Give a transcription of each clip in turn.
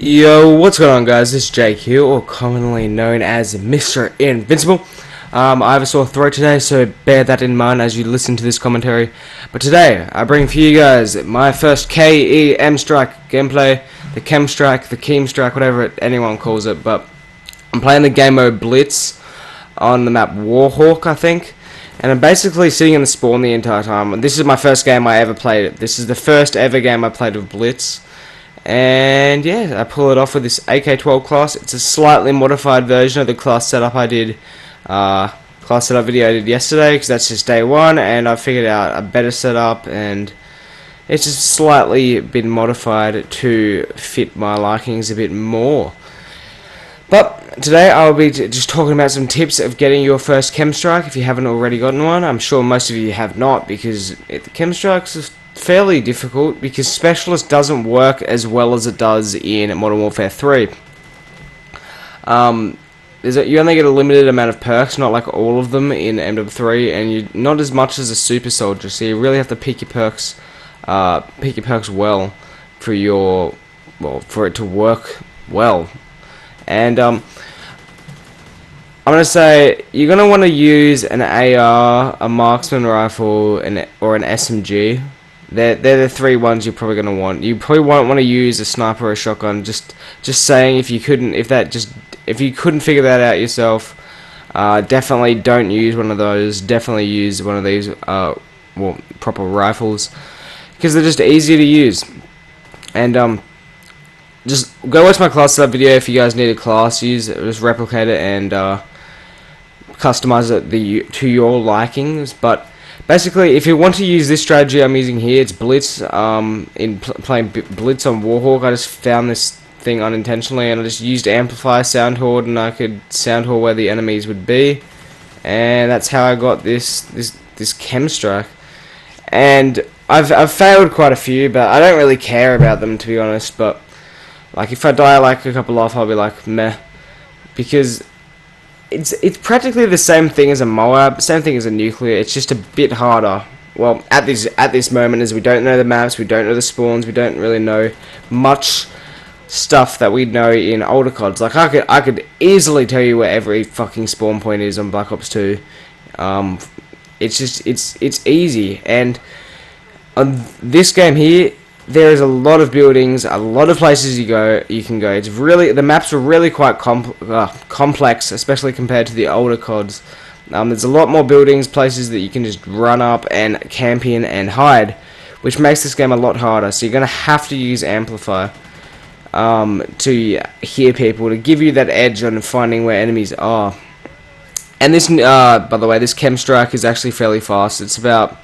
Yo, what's going on, guys? This is Jake here, or commonly known as Mr. Invincible. I have a sore throat today, so bear that in mind as you listen to this commentary. But today, I bring for you guys my first K.E.M strike gameplay, the KEM strike, the KEM strike, whatever anyone calls it. But I'm playing the Gamemode Blitz on the map Warhawk, I think. And I'm basically sitting in the spawn the entire time. This is my first game I ever played. This is the first ever game I played with Blitz. And yeah, I pull it off with this Ak-12 class. It's a slightly modified version of the class setup I did, class setup video I did yesterday, because that's just day one, and I figured out a better setup, and it's just slightly been modified to fit my likings a bit more. But today I'll be just talking about some tips of getting your first KEM strike if you haven't already gotten one. I'm sure most of you have not, because the KEM strikes are fairly difficult because Specialist doesn't work as well as it does in Modern Warfare 3. You only get a limited amount of perks, not like all of them in MW3, and you not as much as a super soldier. So you really have to pick your perks well for it to work well. And I'm gonna say you're gonna want to use an AR, a marksman rifle, or an SMG. They're the three ones you're probably gonna want. You probably won't want to use a sniper or a shotgun. Just saying, if you couldn't figure that out yourself, definitely don't use one of those. Definitely use one of these proper rifles, because they're just easier to use. And just go watch my class setup video if you guys need a class. Just replicate it and customize it to your likings. But basically, if you want to use this strategy I'm using here, it's Blitz. Playing Blitz on Warhawk, I just found this thing unintentionally, and I just used Amplify Sound Horde, and I could sound horde where the enemies would be, and that's how I got this KEM strike. And I've failed quite a few, but I don't really care about them, to be honest. But like, if I die like a couple off, I'll be like meh, because it's practically the same thing as a Moab, same thing as a nuclear. It's just a bit harder. Well, at this moment, as we don't know the maps, we don't know the spawns, we don't really know much stuff that we know in older CODs. Like, I could easily tell you where every fucking spawn point is on Black Ops 2. It's easy. And on this game here, there is a lot of buildings, a lot of places you can go. It's really, the maps are really quite complex, especially compared to the older CODs. There's a lot more buildings, places that you can just run up and camp in and hide, which makes this game a lot harder. So you're gonna have to use Amplify to hear people, to give you that edge on finding where enemies are. And this, by the way, this KEM strike is actually fairly fast. It's about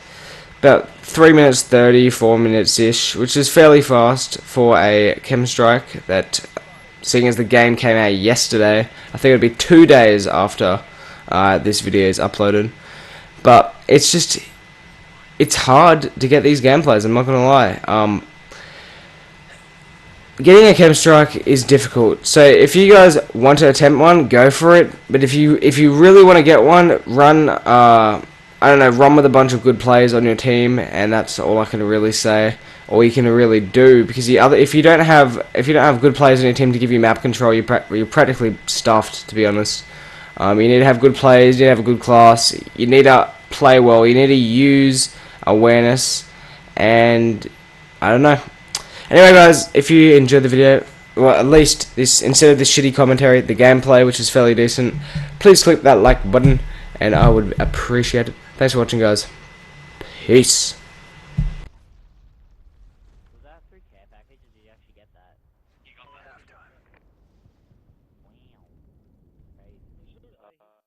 3 minutes 30, 4 minutes ish, which is fairly fast for a KEM strike. That, seeing as the game came out yesterday, I think it would be 2 days after this video is uploaded. But it's hard to get these gameplays, I'm not gonna lie. Getting a KEM strike is difficult, so if you guys want to attempt one, go for it. But if you really want to get one, run run with a bunch of good players on your team, and that's all I can really say, or you can really do. Because if you don't have good players on your team to give you map control, you're practically stuffed, to be honest. You need to have good players, you need to have a good class, you need to play well, you need to use awareness, and I don't know. Anyway, guys, if you enjoyed the video, well, at least this, instead of this shitty commentary, the gameplay, which is fairly decent, please click that like button, and I would appreciate it. Thanks for watching, guys. Peace.